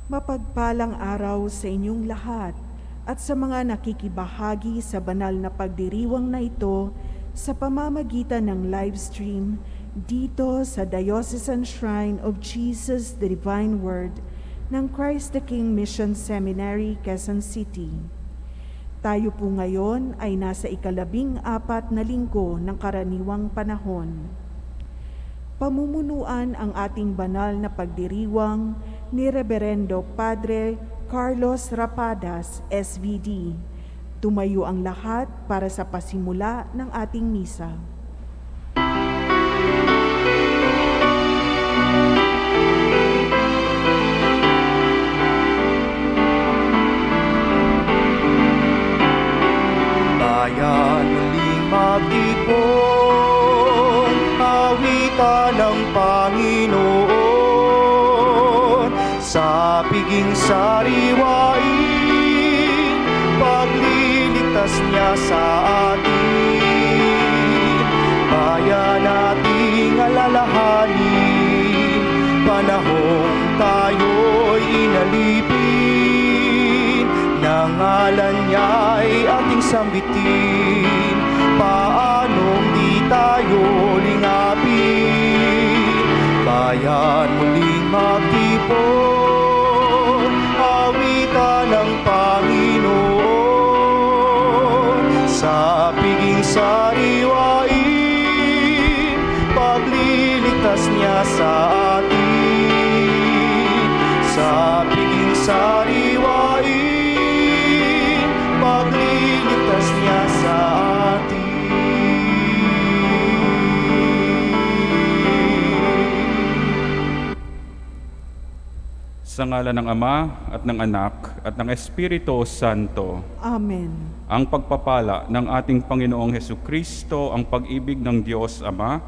Mapagpalang araw sa inyong lahat at sa mga nakikibahagi sa banal na pagdiriwang na ito sa pamamagitan ng live stream dito sa Diocesan Shrine of Jesus the Divine Word ng Christ the King Mission Seminary, Quezon City. Tayo po ngayon ay nasa 14 na linggo ng karaniwang panahon. Pamumunuan ang ating banal na pagdiriwang ni Reverendo Padre Carlos Rapadas, SVD. Tumayo ang lahat para sa pasimula ng ating misa. Bayan muling magtipon, awitan ng Panginoon. Sa piging sariwain, pagliligtas niya sa atin. Bayan nating alalahanin, panahong tayo'y inalipin. Nang ngalan niya'y ating sambitin, paanong di tayo lingapin. Bayan muling magtipon, awitan ng Panginoon. Sa piging sariwain, pagliligtas niya sa atin. Sa piging sariwain, pagliligtas niya sa atin. Sa ngalan ng Ama at ng Anak at ng Espiritu Santo. Amen. Ang pagpapala ng ating Panginoong Hesukristo, ang pag-ibig ng Diyos Ama,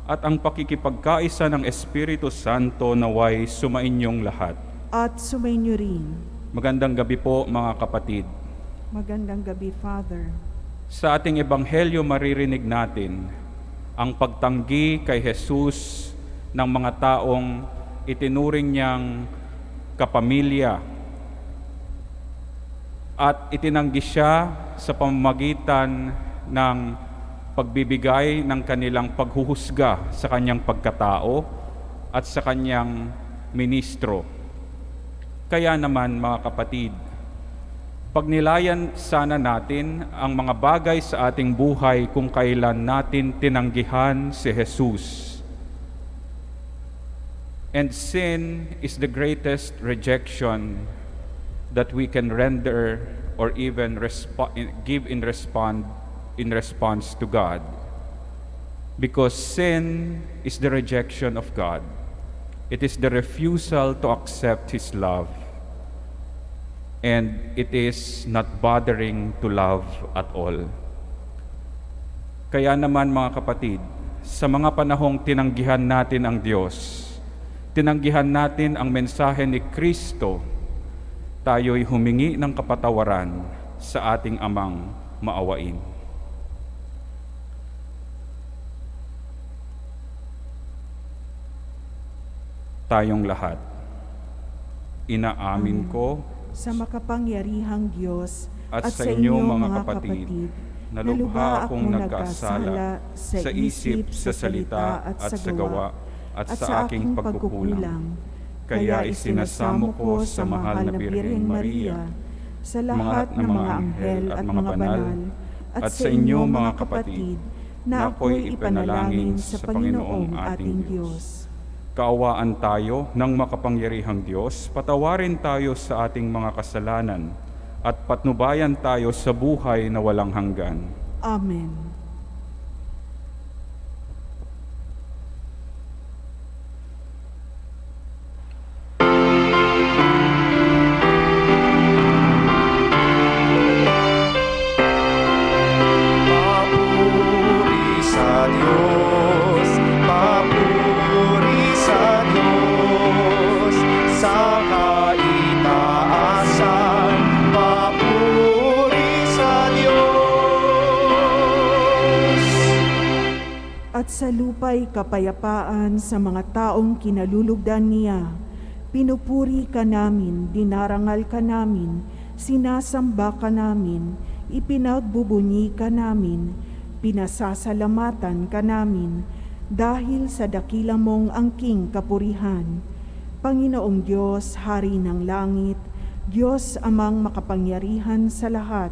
at ang pakikipagkaisa ng Espiritu Santo naway sumainyong lahat. At sumainyo rin. Magandang gabi po mga kapatid. Magandang gabi, Father. Sa ating Ebanghelyo maririnig natin ang pagtanggi kay Jesus ng mga taong itinuring niyang kapamilya at itinanggi siya sa pamamagitan ng pagbibigay ng kanilang paghuhusga sa kanyang pagkatao at sa kanyang ministro. Kaya naman mga kapatid, pagnilayan sana natin ang mga bagay sa ating buhay kung kailan natin tinanggihan si Jesus. And sin is the greatest rejection that we can render or even give in response to God. Because sin is the rejection of God. It is the refusal to accept His love. And it is not bothering to love at all. Kaya naman mga kapatid, sa mga panahong tinanggihan natin ang Diyos, tinanggihan natin ang mensahe ni Kristo, tayo'y humingi ng kapatawaran sa ating Amang maawain. Tayong lahat, inaamin ko Sa makapangyarihang Diyos at sa inyo mga kapatid, na lubha akong nagkasala sa isip, sa salita at sa gawa at sa aking pagkukulang. Kaya isinasamo ko sa mahal na Birheng Maria, sa lahat ng mga anghel at mga banal, at sa inyo mga kapatid, na ako'y ipanalangin sa Panginoong ating Diyos. Kaawaan tayo ng makapangyarihang Diyos, patawarin tayo sa ating mga kasalanan, at patnubayan tayo sa buhay na walang hanggan. Amen. At sa lupa'y kapayapaan sa mga taong kinalulugdan niya, Pinupuri ka namin, dinarangal ka namin, sinasamba ka namin, ipinagbubunyi ka namin, pinasasalamatan ka namin, dahil sa dakila mong angking kapurihan. Panginoong Diyos, Hari ng Langit, Diyos amang makapangyarihan sa lahat,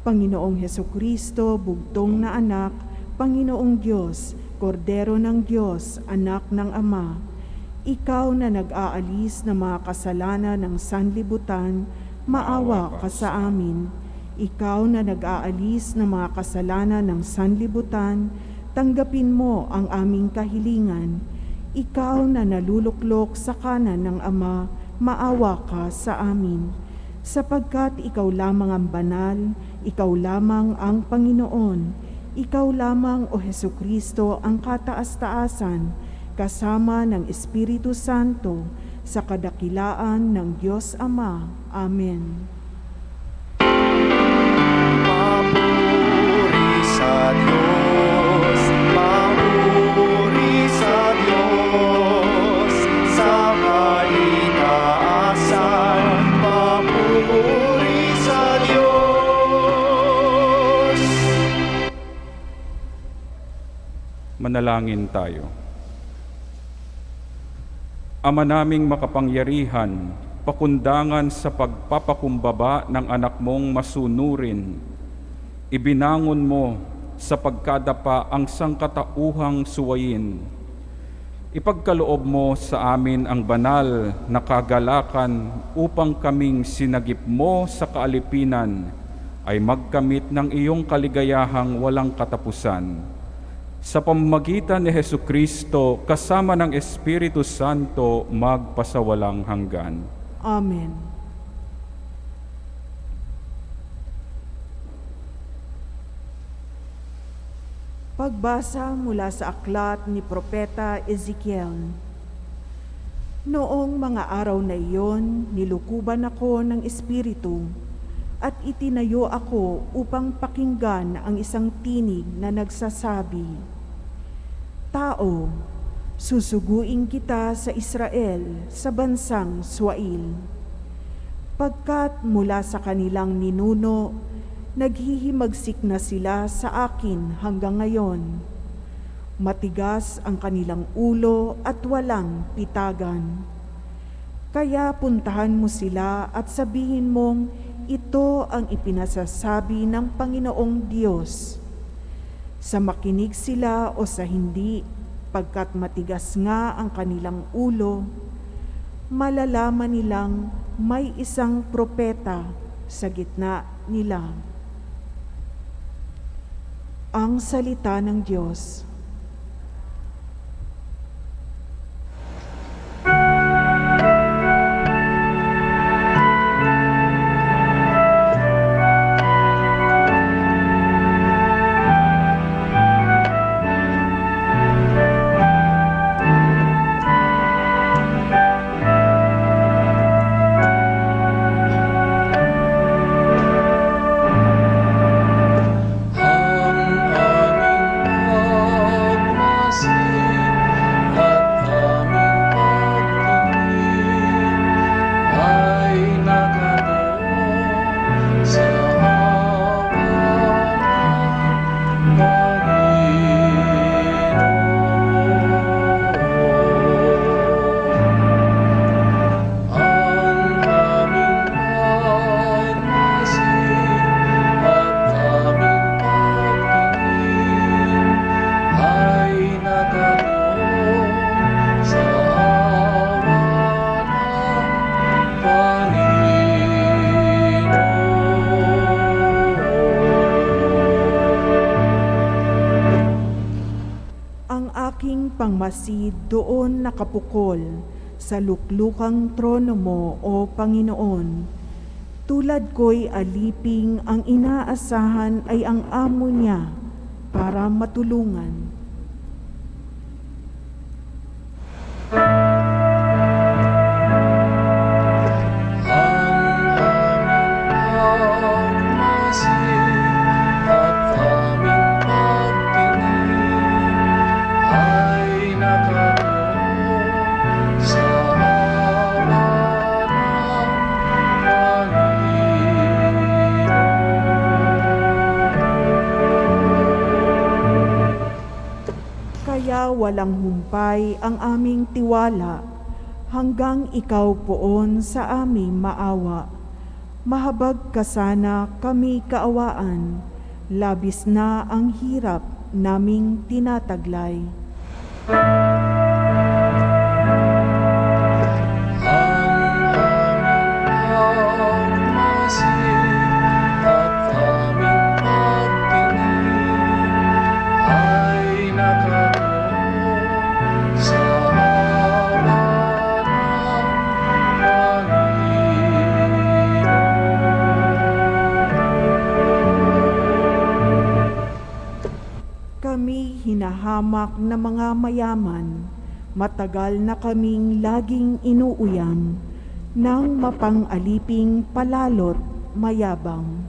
Panginoong Hesukristo, bugtong na anak, Panginoong Diyos, Kordero ng Diyos, anak ng Ama, Ikaw na nag-aalis ng mga kasalanan ng sanlibutan, maawa ka sa amin. Ikaw na nag-aalis ng mga kasalanan ng sanlibutan, tanggapin mo ang aming kahilingan. Ikaw na naluluklok sa kanan ng Ama, maawa ka sa amin. Sapagkat ikaw lamang ang banal, ikaw lamang ang Panginoon, ikaw lamang, O Hesukristo, ang kataas-taasan, kasama ng Espiritu Santo, sa kadakilaan ng Diyos Ama. Amen. Papuri sa Diyos, papuri sa Diyos, sa kaitaasan, papuri sa Diyos. Manalangin tayo. Ama naming makapangyarihan, pakundangan sa pagpapakumbaba ng anak mong masunurin, ibinangon mo sa pagkadapa ang sangkatauhang suwayin. Ipagkaloob mo sa amin ang banal na kagalakan upang kaming sinagip mo sa kaalipinan ay magkamit ng iyong kaligayahang walang katapusan. Sa pamamagitan ni Hesukristo, kasama ng Espiritu Santo, magpasawalang hanggan. Amen. Pagbasa mula sa aklat ni Propeta Ezekiel. Noong mga araw na iyon, nilukuban ako ng Espiritu at itinayo ako upang pakinggan ang isang tinig na nagsasabi, Tao, susuguin kita sa Israel, sa bansang Suail. Pagkat mula sa kanilang ninuno, naghihimagsik na sila sa akin hanggang ngayon. Matigas ang kanilang ulo at walang pitagan. Kaya puntahan mo sila at sabihin mong ito ang ipinasasabi ng Panginoong Diyos. Sa makinig sila o sa hindi, pagkat matigas nga ang kanilang ulo, malalaman nilang may isang propeta sa gitna nila. Ang salita ng Diyos. Pangmasid doon nakapukol sa luklukang trono mo, O Panginoon. Tulad ko'y aliping, ang inaasahan ay ang amo niya para matulungan. Sa walang humpay ang aming tiwala, hanggang ikaw poon sa aming maawa. Mahabag ka sana kami kaawaan, labis na ang hirap naming tinataglay. Kami hinahamak na mga mayaman, matagal na kaming laging inuuyam, ng mapang-aliping palalo't mayabang.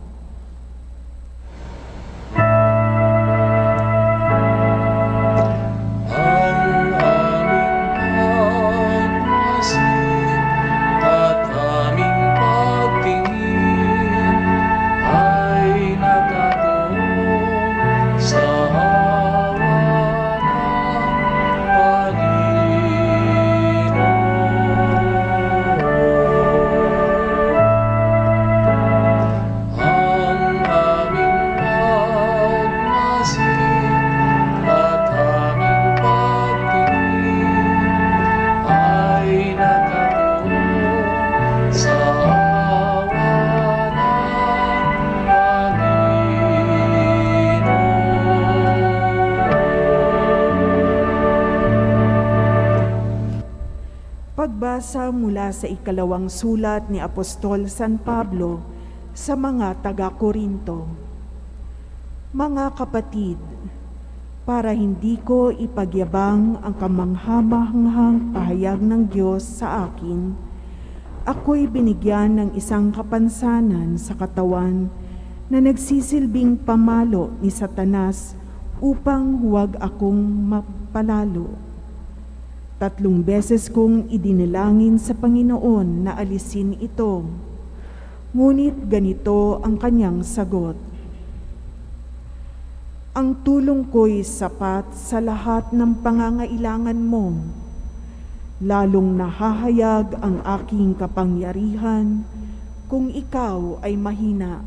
Pagbasa mula sa ikalawang sulat ni Apostol San Pablo sa mga taga-Korinto. Mga kapatid, para hindi ko ipagyabang ang kamangha-manghang pahayag ng Diyos sa akin, ako'y binigyan ng isang kapansanan sa katawan na nagsisilbing pamalo ni Satanas upang huwag akong mapalalo. 3 beses kong idinalangin sa Panginoon na alisin ito, ngunit ganito ang kanyang sagot. Ang tulong ko'y sapat sa lahat ng pangangailangan mo, lalong nahahayag ang aking kapangyarihan kung ikaw ay mahina.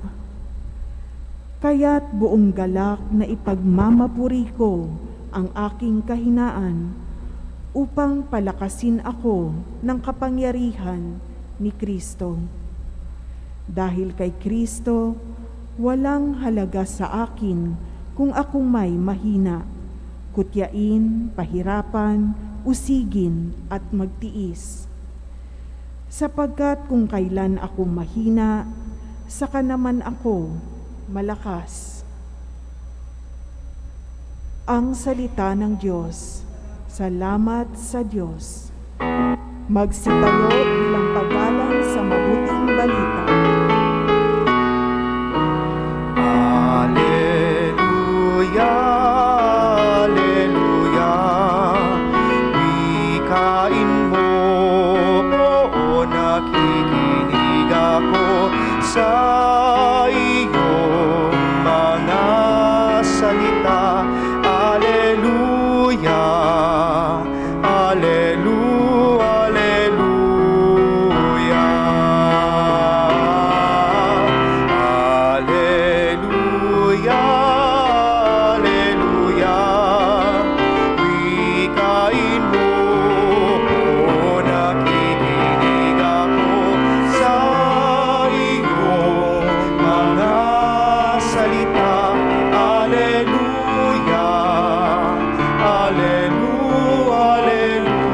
Kaya't buong galak na ipagmamapuri ko ang aking kahinaan upang palakasin ako ng kapangyarihan ni Kristo. Dahil kay Kristo, walang halaga sa akin kung akong may mahina, kutyain, pahirapan, usigin at magtiis. Sapagkat kung kailan ako mahina, saka naman ako malakas. Ang salita ng Diyos. Salamat sa Diyos. Magsipayo bilang paggalang sa mabuting balita. Alleluia, Alleluia. Wikain mo, oo, nakikinig ako sa iyong mga salita. Alleluia, Alleluia, Alleluia. Alleluia, Alleluia. Wikain mo, o nakikinig ako sa iyong mga salita. Alleluia, Alleluia, Alleluia.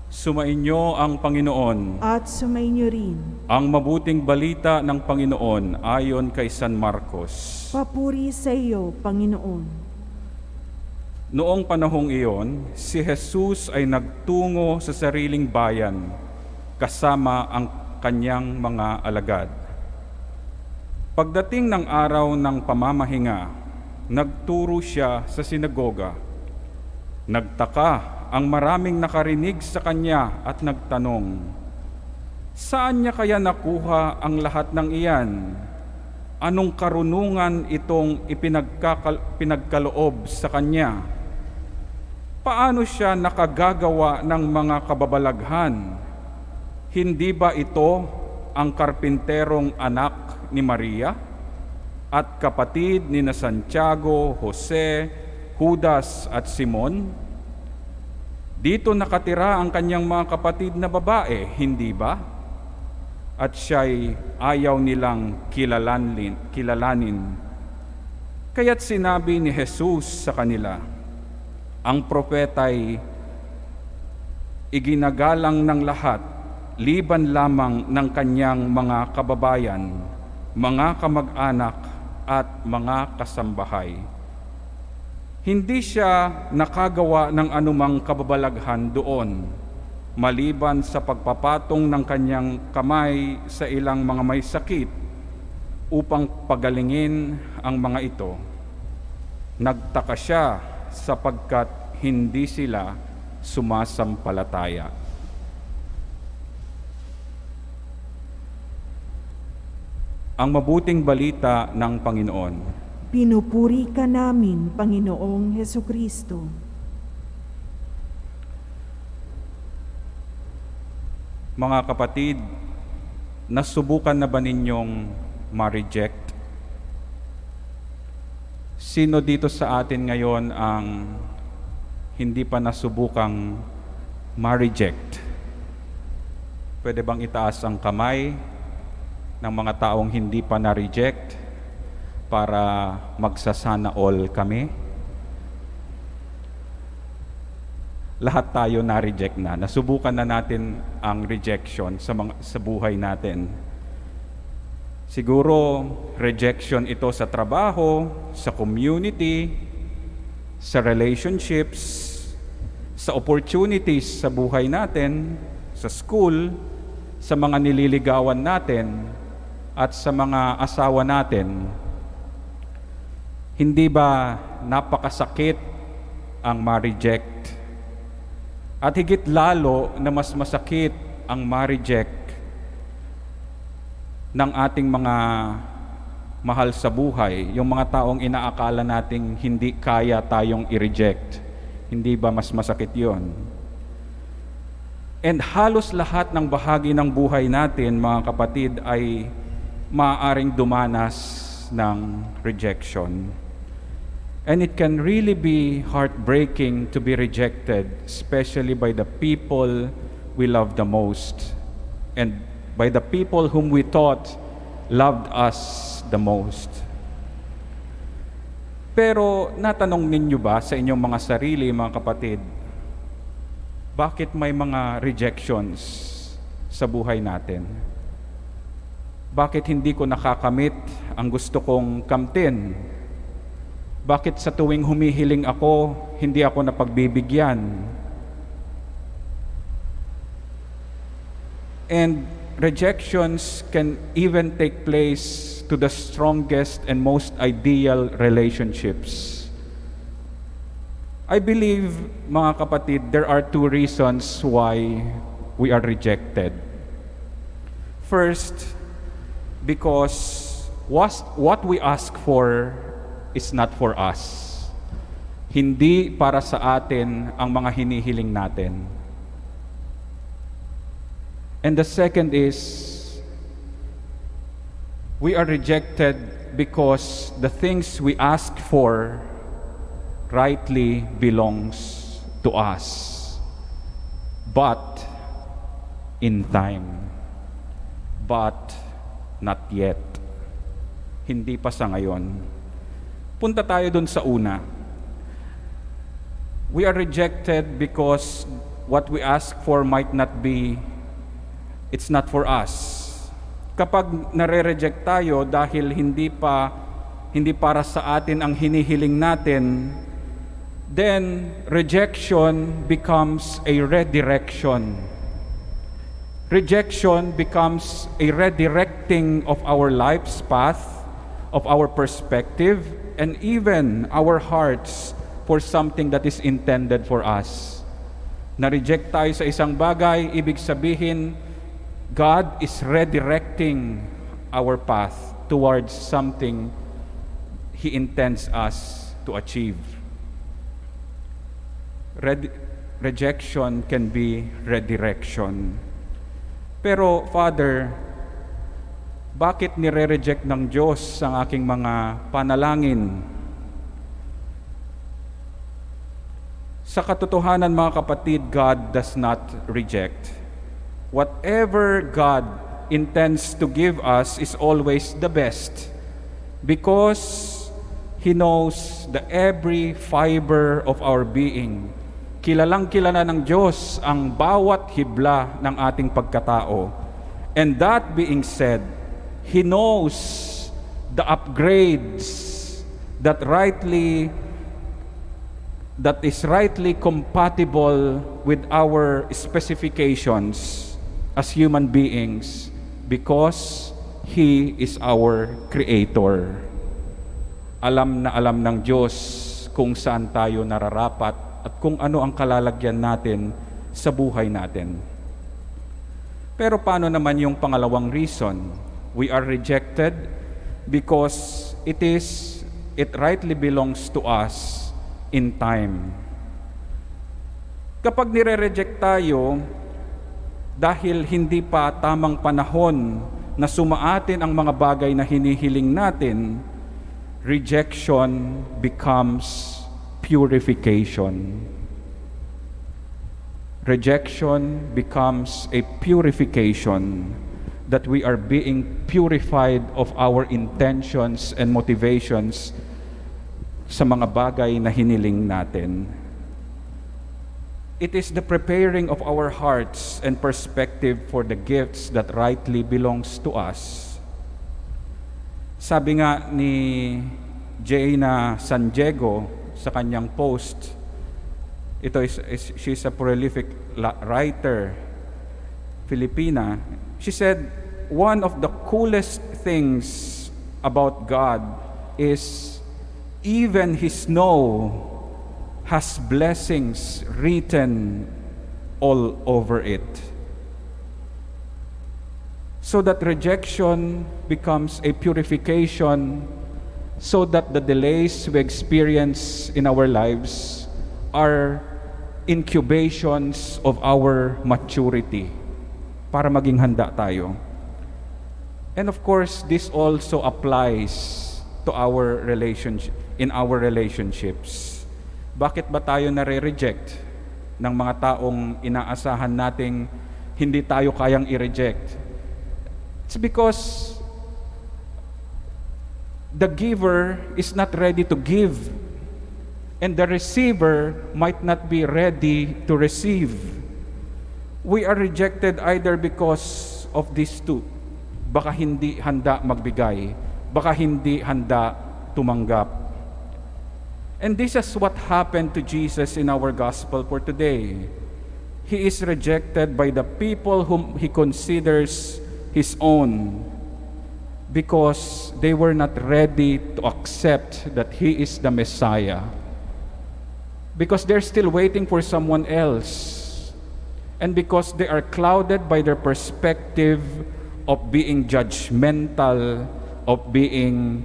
Sumainyo ang Panginoon. At sumainyo rin. Ang mabuting balita ng Panginoon ayon kay San Marcos. Papuri sa iyo, Panginoon. Noong panahong iyon, si Jesus ay nagtungo sa sariling bayan kasama ang kanyang mga alagad. Pagdating ng araw ng pamamahinga, nagturo siya sa sinagoga. Nagtaka ang maraming nakarinig sa kanya at nagtanong, "Saan niya kaya nakuha ang lahat ng iyan? Anong karunungan itong pinagkaloob sa kanya? Paano siya nakagagawa ng mga kababalaghan? Hindi ba ito ang karpinterong anak ni Maria at kapatid ni na Santiago, Jose, Judas at Simon? Dito nakatira ang kanyang mga kapatid na babae, hindi ba? At siya'y ayaw nilang kilalanin. Kaya't sinabi ni Jesus sa kanila, ang propeta'y iginagalang ng lahat, liban lamang ng kanyang mga kababayan, mga kamag-anak at mga kasambahay. Hindi siya nakagawa ng anumang kababalaghan doon, maliban sa pagpapatong ng kanyang kamay sa ilang mga may sakit upang pagalingin ang mga ito. Nagtaka siya sapagkat hindi sila sumasampalataya. Ang mabuting balita ng Panginoon. Pinupuri ka namin, Panginoong Hesukristo. Mga kapatid, nasubukan na ba ninyong ma-reject? Sino dito sa atin ngayon ang hindi pa nasubukang ma-reject? Pwede bang itaas ang kamay ng mga taong hindi pa na-reject para magsasana all kami? Lahat tayo na-reject na. Nasubukan na natin ang rejection sa buhay natin. Siguro, rejection ito sa trabaho, sa community, sa relationships, sa opportunities sa buhay natin, sa school, sa mga nililigawan natin, at sa mga asawa natin. Hindi ba napakasakit ang ma-reject? At higit lalo na mas masakit ang ma-reject ng ating mga mahal sa buhay, yung mga taong inaakala nating hindi kaya tayong i-reject. Hindi ba mas masakit yon? And halos lahat ng bahagi ng buhay natin, mga kapatid, ay maaaring dumanas ng rejection. And it can really be heartbreaking to be rejected, especially by the people we love the most and by the people whom we thought loved us the most. Pero natanong ninyo ba sa inyong mga sarili, mga kapatid, bakit may mga rejections sa buhay natin? Bakit hindi ko nakakamit ang gusto kong kamtin? Bakit sa tuwing humihiling ako, hindi ako napagbibigyan? And rejections can even take place to the strongest and most ideal relationships. I believe, mga kapatid, there are two reasons why we are rejected. First, because what we ask for is not for us. Hindi para sa atin ang mga hinihiling natin. And the second is, we are rejected because the things we ask for rightly belongs to us. But in time. But not yet. Hindi pa sa ngayon. Punta tayo dun sa una. We are rejected because what we ask for might not be, it's not for us. Kapag nare-reject tayo dahil hindi para sa atin ang hinihiling natin, then rejection becomes a redirection. Rejection becomes a redirecting of our life's path, of our perspective, and even our hearts for something that is intended for us. Na-reject tayo sa isang bagay, ibig sabihin, God is redirecting our path towards something He intends us to achieve. Rejection can be redirection. Pero, Father, bakit nire-reject ng Diyos ang aking mga panalangin? Sa katotohanan, mga kapatid, God does not reject. Whatever God intends to give us is always the best, because He knows the every fiber of our being. Kilalang kilala ng Diyos ang bawat hibla ng ating pagkatao. And that being said, He knows the upgrades that is rightly compatible with our specifications as human beings, because He is our Creator. Alam na alam ng Diyos kung saan tayo nararapat at kung ano ang kalalagyan natin sa buhay natin. Pero paano naman yung pangalawang reason? We are rejected because it rightly belongs to us in time. Kapag nire-reject tayo dahil hindi pa tamang panahon na sumaatin ang mga bagay na hinihiling natin, rejection becomes purification. Rejection becomes a purification, that we are being purified of our intentions and motivations sa mga bagay na hiniling natin. It is the preparing of our hearts and perspective for the gifts that rightly belongs to us. Sabi nga ni Jaina San Diego sa kanyang post, she's a prolific writer, Filipina. She said, one of the coolest things about God is even His snow has blessings written all over it. So that rejection becomes a purification, so that the delays we experience in our lives are incubations of our maturity para maging handa tayo. And of course, this also applies to our in our relationships. Bakit ba tayo nare-reject ng mga taong inaasahan nating hindi tayo kayang i-reject? It's because the giver is not ready to give, and the receiver might not be ready to receive. We are rejected either because of these two. Baka hindi handa magbigay, baka hindi handa tumanggap. And this is what happened to Jesus in our gospel for today. He is rejected by the people whom He considers His own, because they were not ready to accept that He is the Messiah. Because they're still waiting for someone else. And because they are clouded by their perspective of being judgmental, of being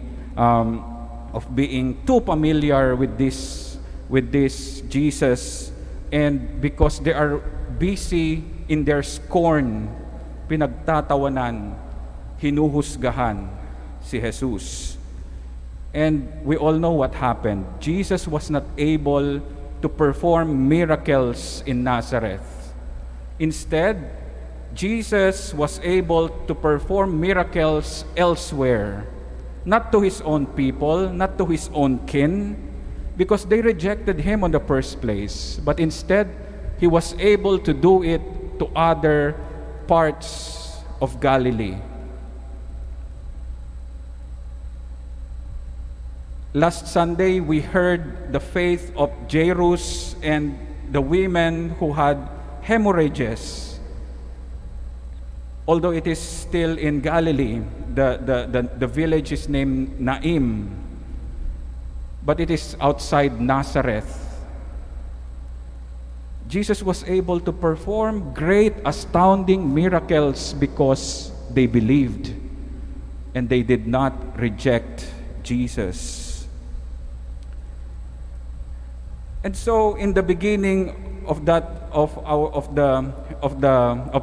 too familiar with this Jesus, and because they are busy in their scorn, pinagtatawanan, hinuhusgahan si Jesus. And we all know what happened. Jesus was not able to perform miracles in Nazareth. Instead, Jesus was able to perform miracles elsewhere, not to His own people, not to His own kin, because they rejected Him on the first place. But instead, He was able to do it to other parts of Galilee. Last Sunday, we heard the faith of Jairus and the women who had hemorrhages. Although it is still in Galilee, the village is named Naim, but it is outside Nazareth. Jesus was able to perform great, astounding miracles because they believed. and they did not reject Jesus. And so in the beginning of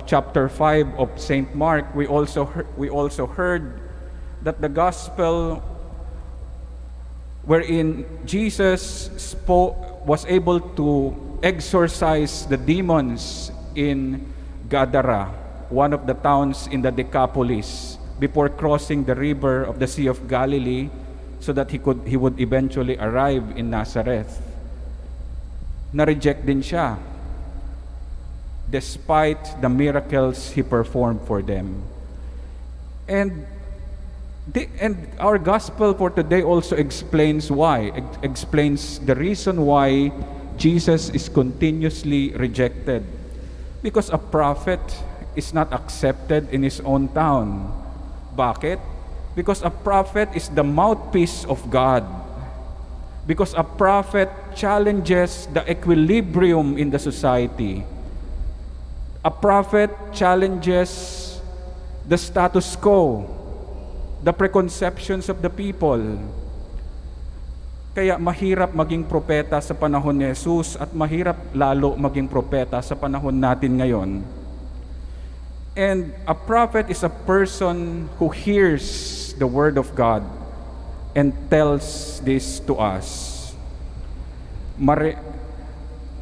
chapter 5 of Saint Mark, we also heard that the gospel wherein Jesus was able to exorcise the demons in Gadara, one of the towns in the Decapolis, before crossing the river of the Sea of Galilee, so that he would eventually arrive in Nazareth. Na-reject din siya despite the miracles he performed for them. And our gospel for today also explains why. Explains the reason why Jesus is continuously rejected. Because a prophet is not accepted in his own town. Bakit? Because a prophet is the mouthpiece of God. Because a prophet challenges the equilibrium in the society. A prophet challenges the status quo, the preconceptions of the people. Kaya mahirap maging propeta sa panahon ni Jesus at mahirap lalo maging propeta sa panahon natin ngayon. And a prophet is a person who hears the word of God and tells this to us.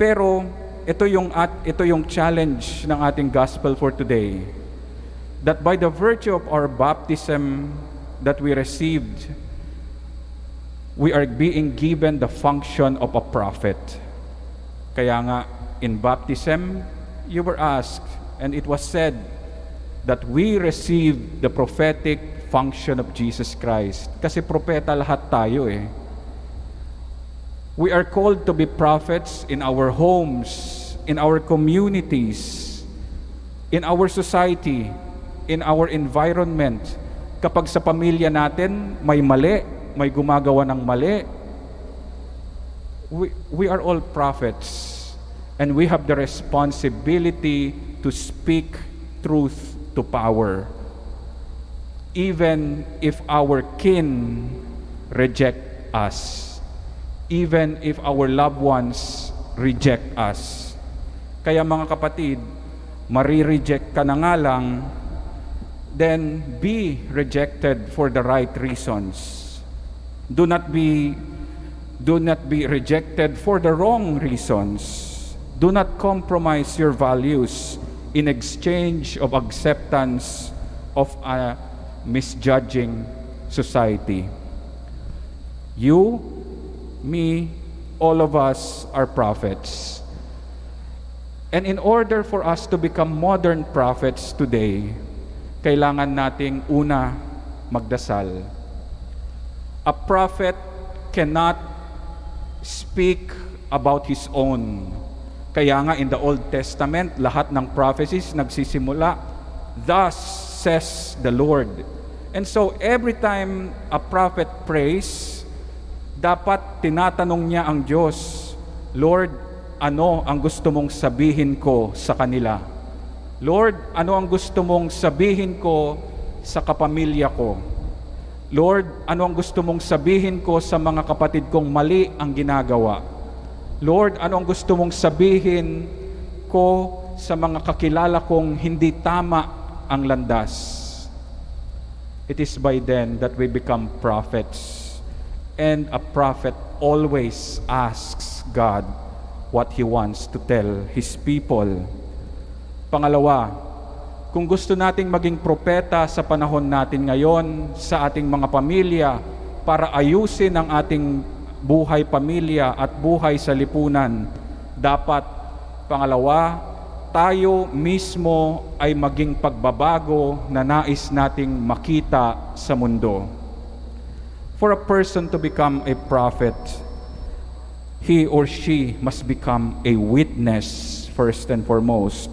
Pero ito yung challenge ng ating gospel for today, that by the virtue of our baptism that we received, we are being given the function of a prophet. Kaya nga, in baptism, you were asked, and it was said, that we received the prophetic function of Jesus Christ. Kasi propeta lahat tayo eh. We are called to be prophets in our homes, in our communities, in our society, in our environment. Kapag sa pamilya natin may mali, may gumagawa ng mali, we are all prophets, and we have the responsibility to speak truth to power, even if our kin reject us, even if our loved ones reject us. Kaya mga kapatid, marireject ka na nga lang, then be rejected for the right reasons. Do not be rejected for the wrong reasons. Do not compromise your values in exchange of acceptance of a misjudging society. You, me, all of us are prophets. And in order for us to become modern prophets today, kailangan nating una magdasal. A prophet cannot speak about his own. Kaya nga in the Old Testament, lahat ng prophecies nagsisimula, "Thus says the Lord." And so every time a prophet prays, dapat tinatanong niya ang Diyos, "Lord, ano ang gusto mong sabihin ko sa kanila? Lord, ano ang gusto mong sabihin ko sa kapamilya ko? Lord, ano ang gusto mong sabihin ko sa mga kapatid kong mali ang ginagawa? Lord, ano ang gusto mong sabihin ko sa mga kakilala kong hindi tama ang landas?" It is by then that we become prophets. And a prophet always asks God what he wants to tell his people. Pangalawa, kung gusto nating maging propeta sa panahon natin ngayon, sa ating mga pamilya, para ayusin ang ating buhay pamilya at buhay sa lipunan, dapat, pangalawa, tayo mismo ay maging pagbabago na nais nating makita sa mundo. For a person to become a prophet, he or she must become a witness first and foremost.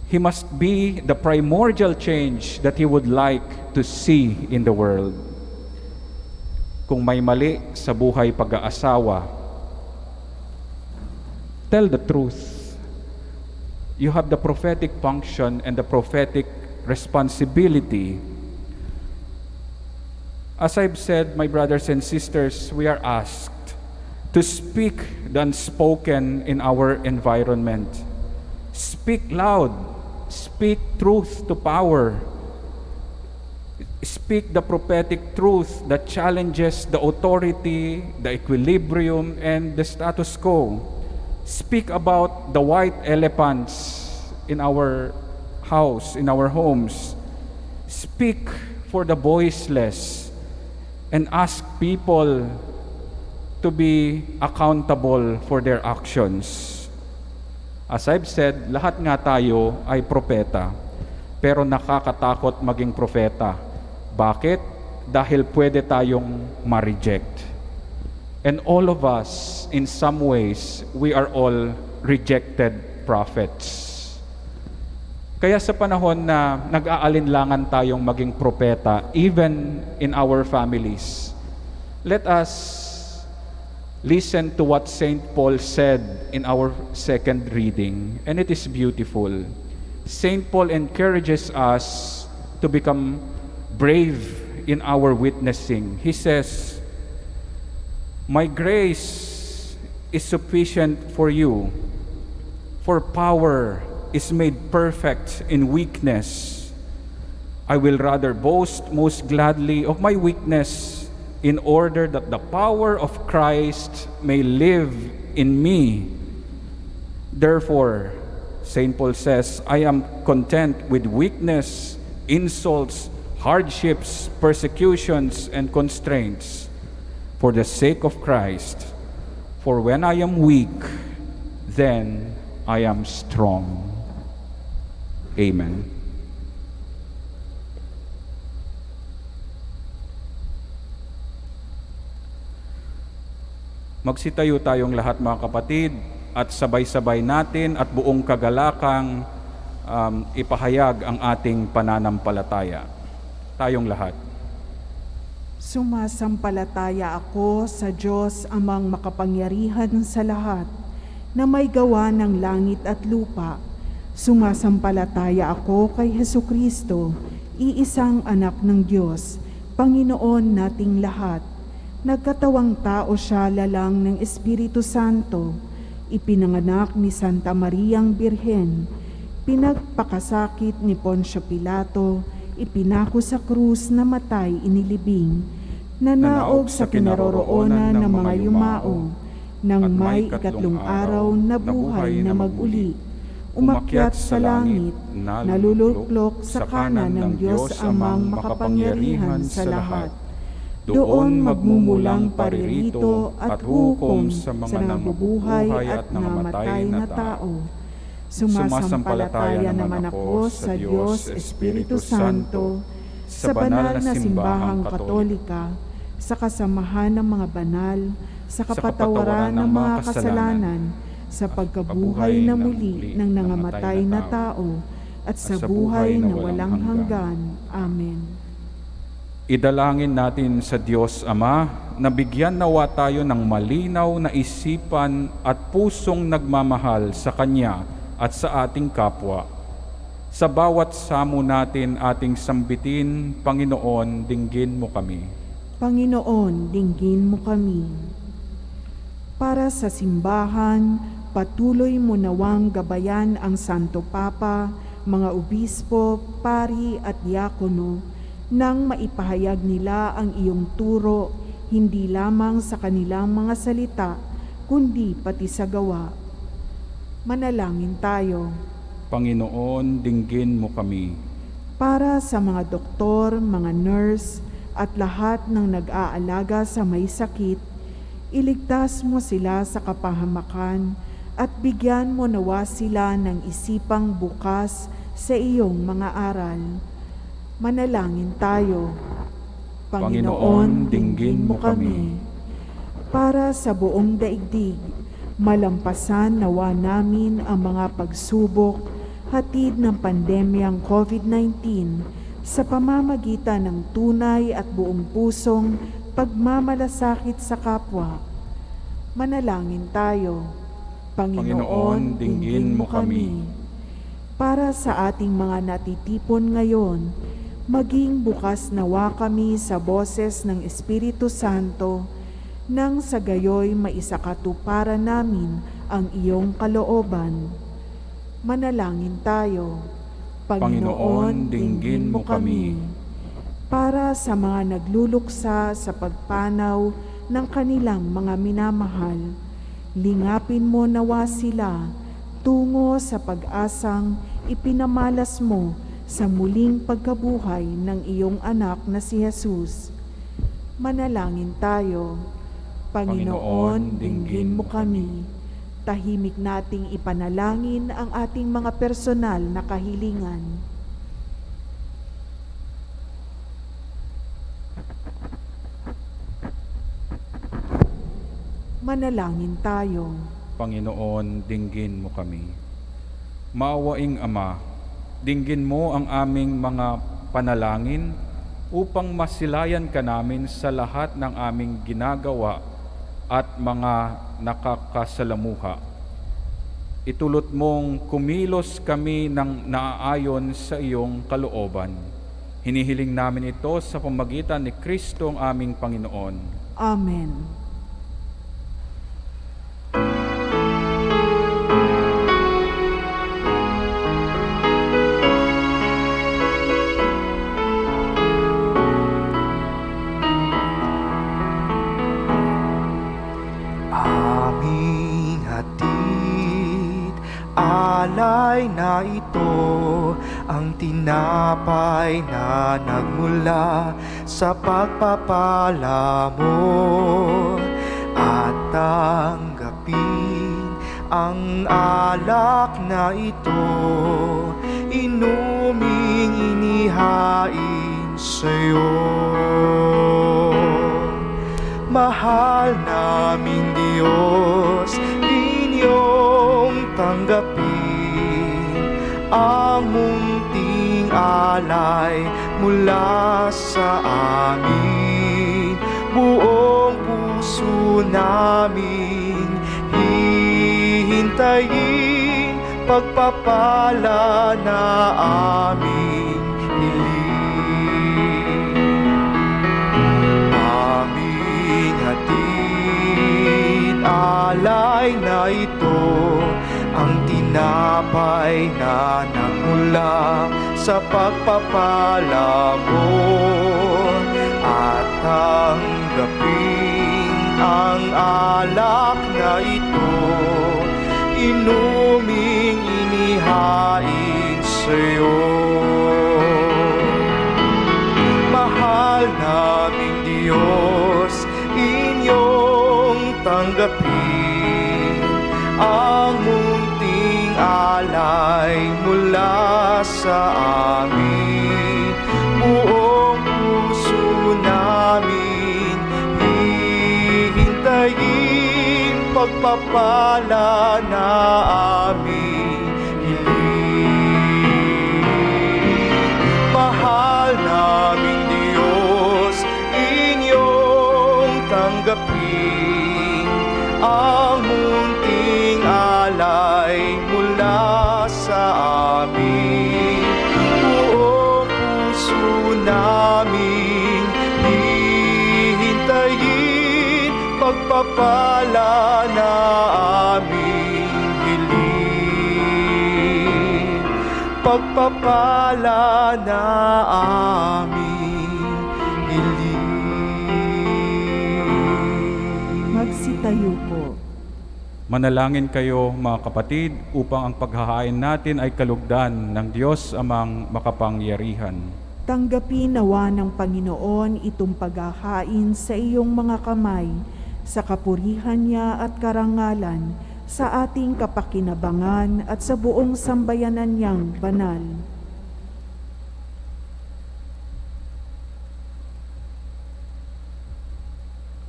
He must be the primordial change that he would like to see in the world. Kung may mali sa buhay pag-aasawa, tell the truth. You have the prophetic function and the prophetic responsibility As I've said, my brothers and sisters, we are asked to speak the unspoken in our environment. Speak loud. Speak truth to power. Speak the prophetic truth that challenges the authority, the equilibrium, and the status quo. Speak about the white elephants in our house, in our homes. Speak for the voiceless and ask people to be accountable for their actions. As I've said, lahat nga tayo ay propeta, pero nakakatakot maging propeta. Bakit? Dahil pwede tayong ma-reject. And all of us, in some ways, we are all rejected prophets. Kaya sa panahon na nag-aalinlangan tayong maging propeta, even in our families, let us listen to what St. Paul said in our second reading, and it is beautiful. St. Paul encourages us to become brave in our witnessing. He says, "My grace is sufficient for you, for power is made perfect in weakness. I will rather boast most gladly of my weakness, in order that the power of Christ may live in me. Therefore," St. Paul says, "I am content with weakness, insults, hardships, persecutions, and constraints for the sake of Christ. For when I am weak, then I am strong." Amen. Magsitayo tayong lahat, mga kapatid, at sabay-sabay natin at buong kagalakang ipahayag ang ating pananampalataya. Tayong lahat. Sumasampalataya ako sa Diyos Amang makapangyarihan sa lahat, na may gawa ng langit at lupa. Sumasampalataya ako kay Hesukristo, iisang anak ng Diyos, Panginoon nating lahat. Nagkatawang tao siya lalang ng Espiritu Santo, ipinanganak ni Santa Mariang Birhen, pinagpakasakit ni Poncio Pilato, ipinako sa krus, na matay, inilibing, nanaog sa kinaroroonan ng mga yumao, nang may ikatlong araw na buhay na maguli, umakyat sa langit, naluluklok sa kanan ng Diyos Amang makapangyarihan sa lahat. Doon magmumulang paririto at hukom sa mga nabubuhay at namatay na tao. Sumasampalataya naman ako sa Diyos Espiritu Santo, sa banal na simbahang katolika, sa kasamahan ng mga banal, sa kapatawaran ng mga kasalanan, sa pagkabuhay na muli ng nangamatay na tao, at sa buhay na walang hanggan. Amen. Idalangin natin sa Diyos Ama na bigyan nawa tayo ng malinaw na isipan at pusong nagmamahal sa Kanya at sa ating kapwa. Sa bawat samo natin ating sambitin, Panginoon, dinggin mo kami. Panginoon, dinggin mo kami. Para sa simbahan, patuloy mo nawang gabayan ang Santo Papa, mga obispo, pari at diakono, nang maipahayag nila ang iyong turo, hindi lamang sa kanilang mga salita, kundi pati sa gawa. Manalangin tayo. Panginoon, dinggin mo kami. Para sa mga doktor, mga nurse, at lahat ng nag-aalaga sa may sakit, iligtas mo sila sa kapahamakan at bigyan mo nawa sila ng isipang bukas sa iyong mga aral. Manalangin tayo. Panginoon, dinggin mo kami. Para sa buong daigdig, malampasan nawa namin ang mga pagsubok, hatid ng pandemyang COVID-19 sa pamamagitan ng tunay at buong pusong pagmamalasakit sa kapwa. Manalangin tayo. Panginoon, dinggin mo kami. Para sa ating mga natitipon ngayon, Maging bukas nawa kami sa boses ng Espiritu Santo, nang sa gayoy maisakatuparan namin ang iyong kalooban. Manalangin tayo. Panginoon, dinggin mo kami. Para sa mga nagluluksa sa pagpanaw ng kanilang mga minamahal, lingapin mo nawa sila tungo sa pag-asang ipinamalas mo sa muling pagkabuhay ng iyong anak na si Jesus. Manalangin tayo. Panginoon, dinggin mo kami. Tahimik nating ipanalangin ang ating mga personal na kahilingan. Manalangin tayo. Panginoon, dinggin mo kami. Maawaing Ama, dinggin mo ang aming mga panalangin upang masilayan ka namin sa lahat ng aming ginagawa at mga nakakasalamuha. Itulot mong kumilos kami ng naaayon sa iyong kalooban. Hinihiling namin ito sa pamagitan ni Kristo ang aming Panginoon. Amen. Aming hatid, alay na ito, ang tinapay na nagmula sa pagpapala mo. At tanggapin ang alak na ito, inuming inihain sa'yo. Mahal naming Diyos, inyong tanggapin ang munting alay mula sa amin. Buong puso namin hihintayin pagpapala na aming hiling. Aming hatid, alay na ito, ang tinapay na nagmula sa pagpapala mo. At tanggapin ang alak na ito, inuming inihain sa'yo. Mahal naming Diyos, inyong tanggapin ang munting alay mula sa amin. Buong puso namin hihintayin pagpapala na aming hiling. Mahal naming Diyos, inyong tanggapin ang munting alay mula sa amin. Buong puso namin hihintayin pagpapala na aming hiling. Pagpapala na aming hiling. Magsitayo po. Manalangin kayo mga kapatid upang ang paghahain natin ay kalugdan ng Diyos amang makapangyarihan. Tanggapin nawa ng Panginoon itong paghahain sa iyong mga kamay, sa kapurihan niya at karangalan, sa ating kapakinabangan at sa buong sambayanan niyang banal.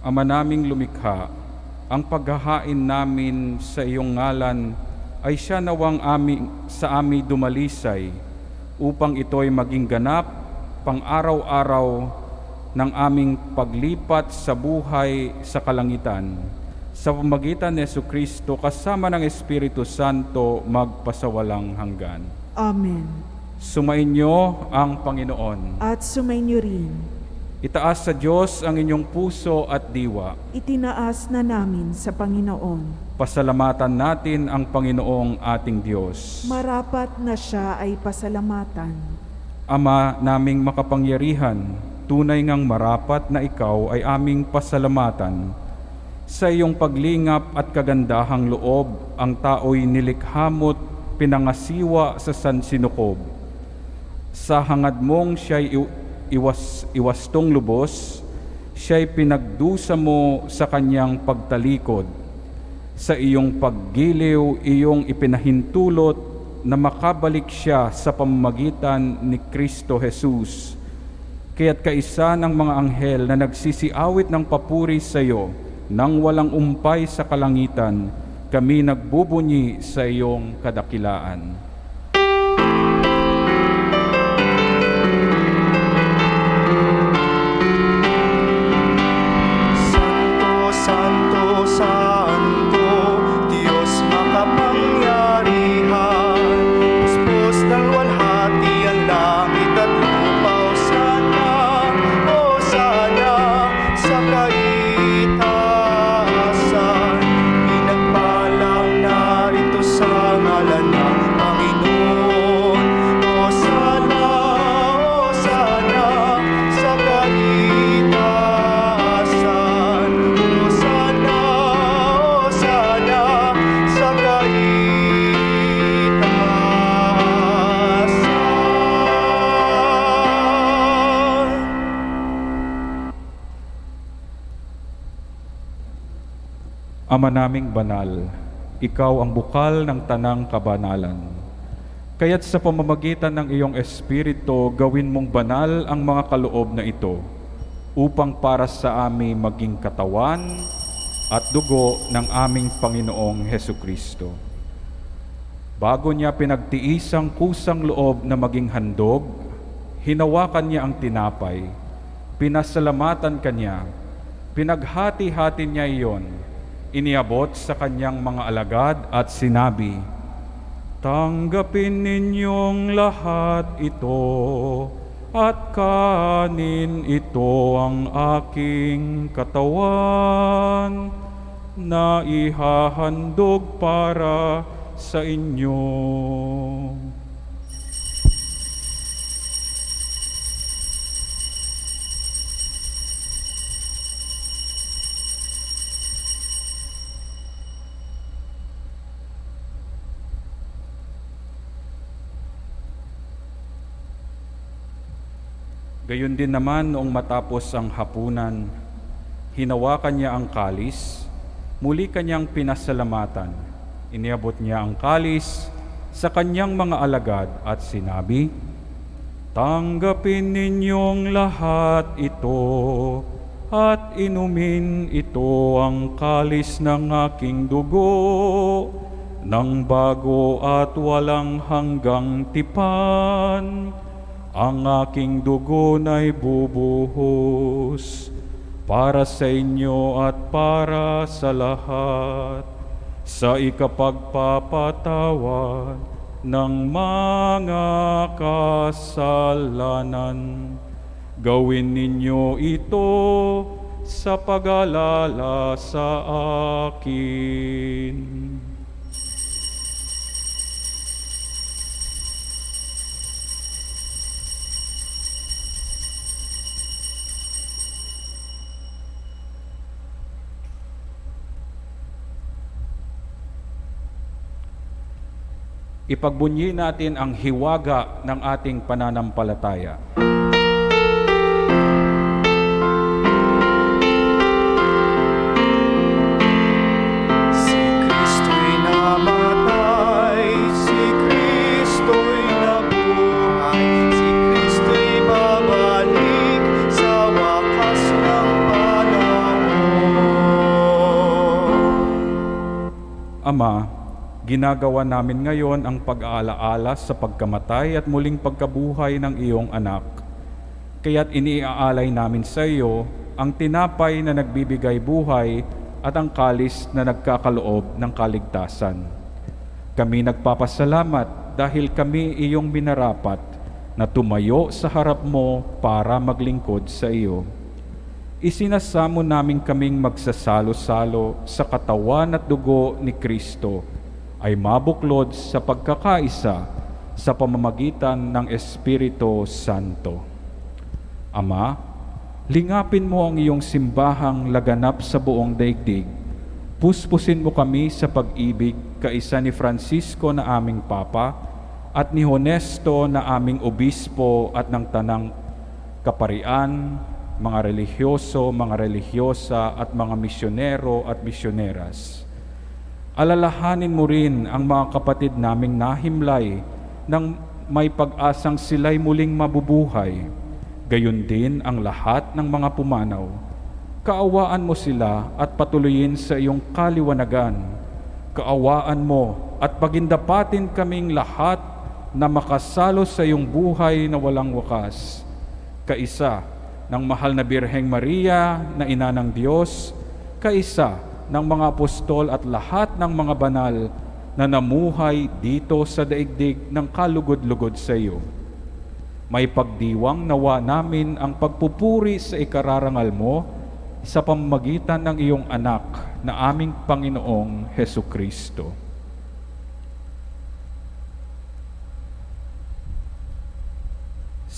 Ama naming lumikha, ang paghahain namin sa iyong ngalan ay siya nawang sa amin dumalisay, upang ito'y maging ganap pang-araw-araw ng aming paglipat sa buhay sa kalangitan. Sa pamagitan ni Jesucristo kasama ng Espiritu Santo magpasawalang hanggan. Amen. Sumainyo ang Panginoon. At sumainyo rin. Itaas sa Diyos ang inyong puso at diwa. Itinaas na namin sa Panginoon. Pasalamatan natin ang Panginoong ating Diyos. Marapat na siya ay pasalamatan. Ama naming makapangyarihan, tunay ngang marapat na ikaw ay aming pasalamatan. Sa iyong paglingap at kagandahang loob, ang tao'y nilikhamot, pinangasiwa sa sansinukob. Sa hangad mong siya'y iwastong lubos, siya'y pinagdusa mo sa kanyang pagtalikod. Sa iyong paggiliw, iyong ipinahintulot na makabalik siya sa pamamagitan ni Kristo Jesus. Kaya't kaisa ng mga anghel na nagsisiawit ng papuri sa iyo, nang walang umpay sa kalangitan, kami nagbubunyi sa iyong kadakilaan. Santo, Santo, Diyos makapangyarihan. Puspos ng walhati ang langit at lupa. Hosana sa kaitaasan. Pinagpalang narito sa ngalan ng Panginoon. Hosana, Hosana sa kaitaasan. Hosana, Hosana sa kaitaasan. Ama naming banal, ikaw ang bukal ng tanang kabanalan. Kaya't sa pamamagitan ng iyong Espiritu, gawin mong banal ang mga kaloob na ito, upang para sa amin maging katawan at dugo ng aming Panginoong Hesukristo. Bago niya pinagtiis ang kusang loob na maging handog, hinawakan niya ang tinapay, pinasalamatan kanya, pinaghati-hati niya iyon, iniabot sa kanyang mga alagad at sinabi, "Tanggapin ninyong lahat ito at kanin, ito ang aking katawan na ihahandog para sa inyo." Gayon din naman noong matapos ang hapunan, hinawakan niya ang kalis, muli kanyang pinasalamatan. Iniabot niya ang kalis sa kanyang mga alagad at sinabi, "Tanggapin ninyong lahat ito at inumin, ito ang kalis ng aking dugo, ng bago at walang hanggang tipan. Ang aking dugo na'y bubuhos para sa inyo at para sa lahat, sa ikapagpapatawad ng mga kasalanan. Gawin ninyo ito sa pag-alala sa akin." Ipagbunyi natin ang hiwaga ng ating pananampalataya. Si Kristo'y namatay, si Kristo'y nabuhay, si Kristo'y babalik sa wakas ng panahon. Ama, ginagawa namin ngayon ang pag-aalaala sa pagkamatay at muling pagkabuhay ng iyong anak. Kaya't iniaalay namin sa iyo ang tinapay na nagbibigay buhay at ang kalis na nagkakaloob ng kaligtasan. Kami nagpapasalamat dahil kami iyong minarapat na tumayo sa harap mo para maglingkod sa iyo. Isinasamo namin kaming magsasalo-salo sa katawan at dugo ni Kristo ay mabuklod sa pagkakaisa sa pamamagitan ng Espiritu Santo. Ama, lingapin mo ang iyong simbahang laganap sa buong daigdig. Puspusin mo kami sa pag-ibig kaisa ni Francisco na aming Papa at ni Honesto na aming Obispo at ng Tanang Kaparian, mga relihiyoso, mga relihiyosa at mga misyonero at misyoneras. Alalahanin mo rin ang mga kapatid naming nahimlay nang may pag-asang sila'y muling mabubuhay. Gayon din ang lahat ng mga pumanaw. Kaawaan mo sila at patuloyin sa iyong kaliwanagan. Kaawaan mo at pagindapatin kaming lahat na makasalo sa iyong buhay na walang wakas. Kaisa ng mahal na Birheng Maria na Ina ng Diyos, kaisa ng mga apostol at lahat ng mga banal na namuhay dito sa daigdig ng kalugod-lugod sa iyo. May pagdiwang nawa namin ang pagpupuri sa ikararangal mo sa pamamagitan ng iyong anak na aming Panginoong Hesukristo.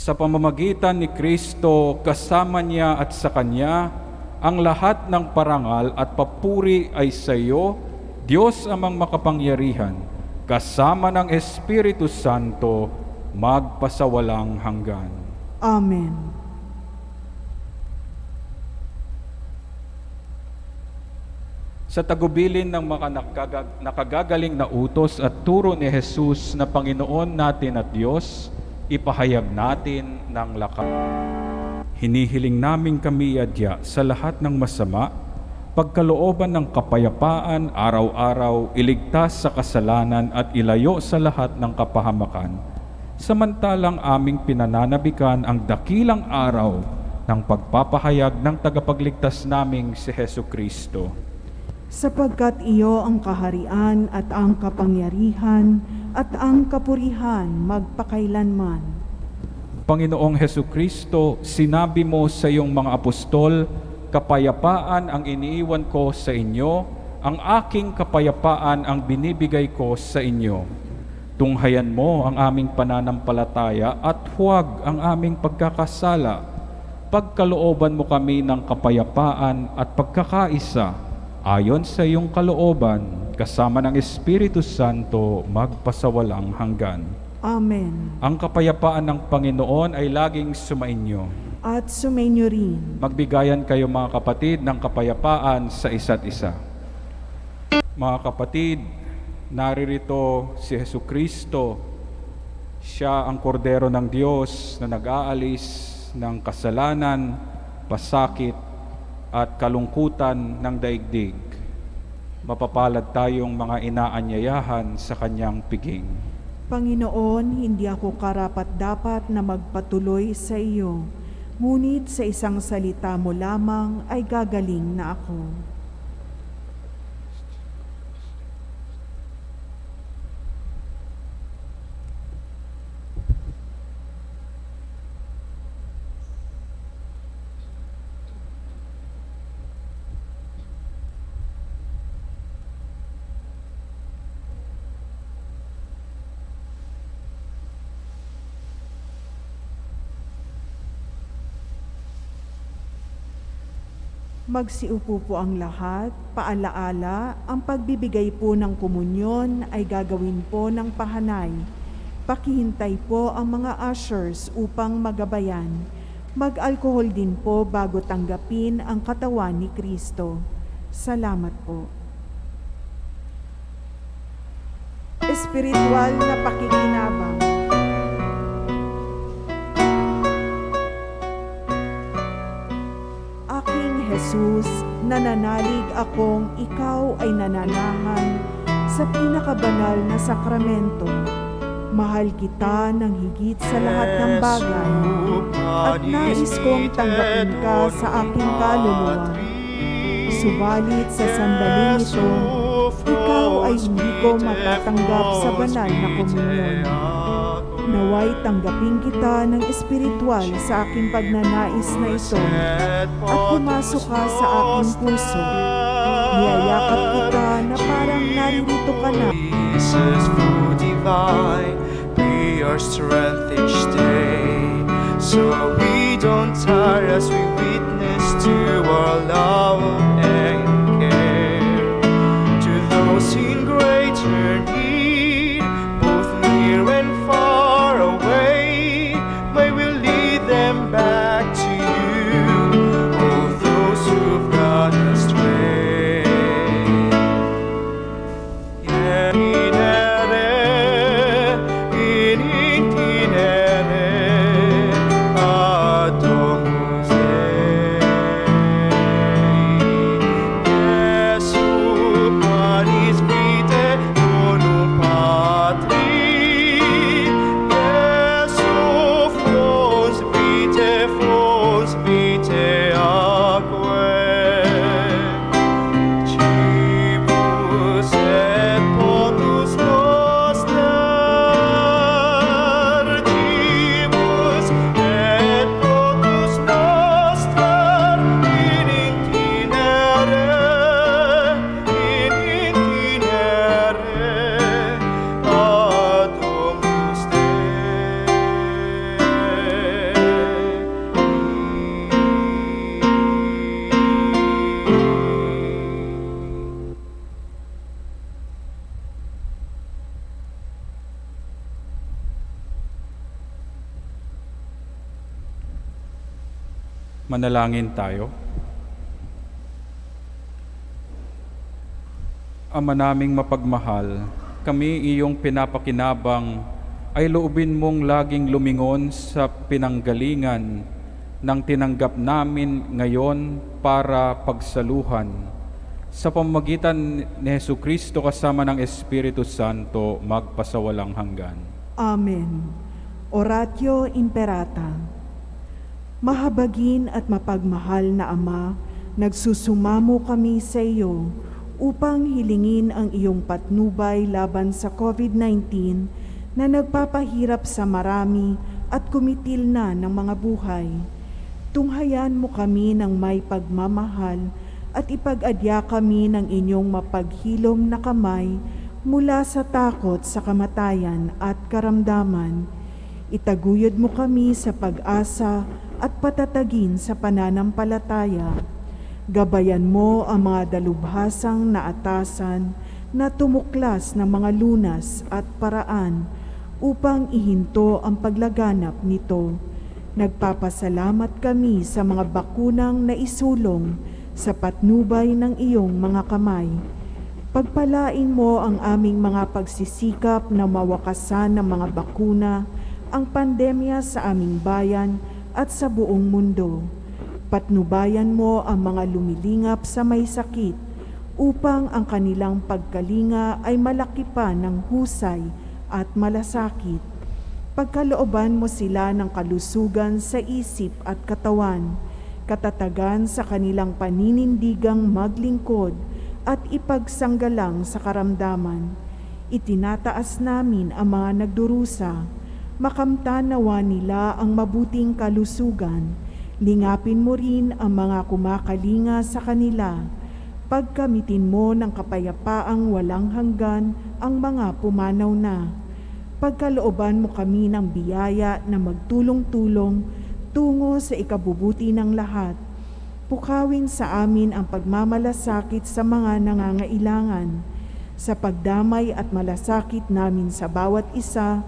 Sa pamamagitan ni Kristo, kasama niya at sa Kanya, ang lahat ng parangal at papuri ay sa iyo, Diyos amang makapangyarihan, kasama ng Espiritu Santo, magpasawalang hanggan. Amen. Sa tagubilin ng mga nakagagaling na utos at turo ni Jesus na Panginoon natin at Diyos, ipahayag natin ng lakas. Hinihiling namin kami adya sa lahat ng masama, pagkalooban ng kapayapaan araw-araw, iligtas sa kasalanan at ilayo sa lahat ng kapahamakan. Samantalang aming pinananabikan ang dakilang araw ng pagpapahayag ng tagapagligtas naming si Hesukristo. Sapagkat iyo ang kaharian at ang kapangyarihan at ang kapurihan magpakailanman. Panginoong Hesukristo, sinabi mo sa iyong mga apostol, kapayapaan ang iniiwan ko sa inyo, ang aking kapayapaan ang binibigay ko sa inyo. Tunghayan mo ang aming pananampalataya at huwag ang aming pagkakasala. Pagkalooban mo kami ng kapayapaan at pagkakaisa, ayon sa iyong kalooban, kasama ng Espiritu Santo, magpasawalang hanggan. Amen. Ang kapayapaan ng Panginoon ay laging sumainyo. At sumainyo rin. Magbigayan kayo mga kapatid ng kapayapaan sa isa't isa. Mga kapatid, naririto si Hesukristo. Siya ang kordero ng Diyos na nag-aalis ng kasalanan, pasakit, at kalungkutan ng daigdig. Mapapalad tayong mga inaanyayahan sa kanyang piging. Panginoon, hindi ako karapat-dapat na magpatuloy sa iyo, ngunit sa isang salita mo lamang ay gagaling na ako. Magsiupo po ang lahat. Paalaala, ang pagbibigay po ng komunyon ay gagawin po ng pahanay. Pakihintay po ang mga ushers upang magabayan. Mag-alkohol din po bago tanggapin ang katawan ni Kristo. Salamat po. Espiritual na pakikinabang. Jesus, nananalig akong ikaw ay nananahan sa pinakabanal na sakramento. Mahal kita ng higit sa lahat ng bagay at nais kong tanggapin ka sa aking kaluluwa. Subalit sa sandaling ito, ikaw ay hindi ko matatanggap sa banal na komunyon. Naway tanggapin kita ng espiritual sa aking pagnanais na ito at pumasok ka sa aking puso. Niyayakap kita na parang naririto ka na. Jesus, food divine, be our strength each day, so we don't tire as we witness to our love and care. To those in greater need, both near and far away, may we lead them back to you, all those who've gone astray. Yeah. Manalangin tayo. Ama naming mapagmahal, kami iyong pinapakinabang ay loobin mong laging lumingon sa pinanggalingan ng tinanggap namin ngayon para pagsaluhan. Sa pamamagitan ni Jesucristo kasama ng Espiritu Santo, magpasawalang hanggan. Amen. Oratio Imperata. Mahabagin at mapagmahal na Ama, nagsusumamo kami sa iyo upang hilingin ang iyong patnubay laban sa COVID-19 na nagpapahirap sa marami at kumitil na ng mga buhay. Tunghayan mo kami ng may pagmamahal at ipag-adya kami ng inyong mapaghilom na kamay mula sa takot sa kamatayan at karamdaman. Itaguyod mo kami sa pag-asa at patatagin sa pananampalataya. Gabayan mo ang mga dalubhasang naatasan na tumuklas ng mga lunas at paraan upang ihinto ang paglaganap nito. Nagpapasalamat kami sa mga bakunang naisulong sa patnubay ng iyong mga kamay. Pagpalain mo ang aming mga pagsisikap na mawakasan ng mga bakuna ang pandemya sa aming bayan at sa buong mundo. Patnubayan mo ang mga lumilingap sa may sakit upang ang kanilang pagkalinga ay malaki pa ng husay at malasakit. Pagkalooban mo sila ng kalusugan sa isip at katawan, katatagan sa kanilang paninindigang maglingkod at ipagsanggalang sa karamdaman. Itinataas namin ang mga nagdurusa. Makamtan nawa nila ang mabuting kalusugan. Lingapin mo rin ang mga kumakalinga sa kanila. Pagkamitin mo ng kapayapaang walang hanggan ang mga pumanaw na. Pagkalooban mo kami ng biyaya na magtulong-tulong tungo sa ikabubuti ng lahat. Pukawin sa amin ang pagmamalasakit sa mga nangangailangan. Sa pagdamay at malasakit namin sa bawat isa,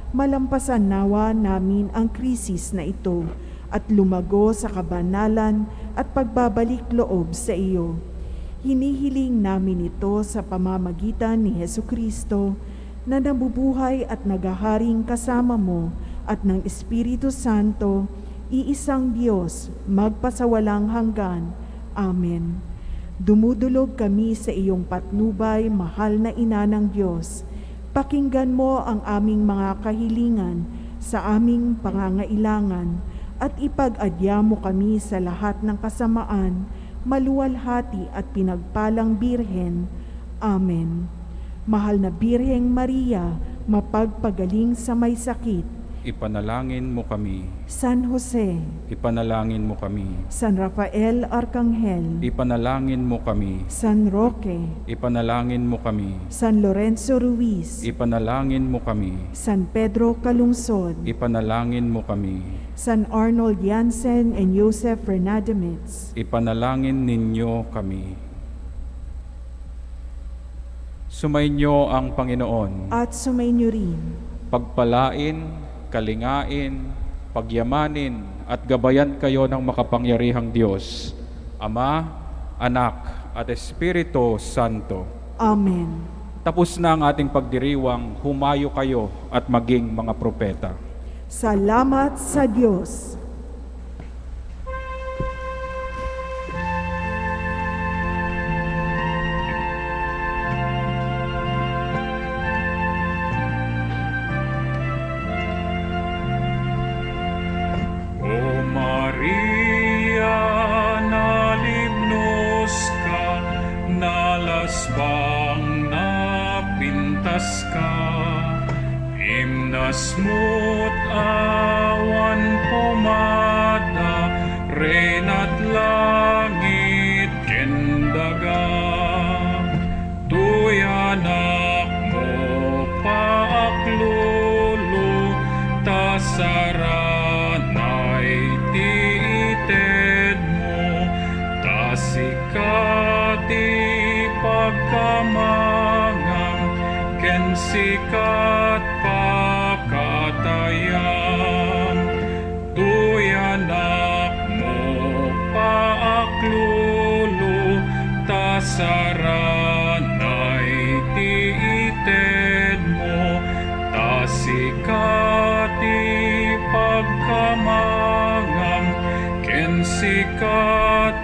malampasan nawa namin ang krisis na ito at lumago sa kabanalan at pagbabalik loob sa iyo. Hinihiling namin ito sa pamamagitan ni Jesucristo na nabubuhay at naghaharing kasama mo at ng Espiritu Santo, iisang Diyos, magpasawalang hanggan. Amen. Dumudulog kami sa iyong patnubay, mahal na Ina ng Diyos. Pakinggan mo ang aming mga kahilingan sa aming pangangailangan at ipag-adya mo kami sa lahat ng kasamaan, maluwalhati at pinagpalang Birhen. Amen. Mahal na Birheng Maria, mapagpagaling sa may sakit. Ipanalangin mo kami. San Jose, Ipanalangin mo kami. San Rafael Arcangel, Ipanalangin mo kami. San Roque, Ipanalangin mo kami. San Lorenzo Ruiz, Ipanalangin mo kami. San Pedro Calungsod, Ipanalangin mo kami. San Arnold Jansen and Joseph Renademitz, Ipanalangin ninyo kami. Sumainyo ang Panginoon. at sumainyo rin. Pagpalain, kalingain, pagyamanin, at gabayan kayo ng makapangyarihang Diyos, Ama, Anak, at Espiritu Santo. Amen. Tapos na ang ating pagdiriwang, humayo kayo at maging mga propeta. Salamat sa Diyos. O Maria, nalimnos ka, nalasbang napintas ka, himnas mo't awan pumada, rena't langit kendaga, tuyanak mo paaklolo, tasaranay tiited mo, tasikati pagkamangang, ken sikat pakatayan, tuyanak mo paaklolo, tasaranay tiited mo, tasikati pagkamangang, ken sikat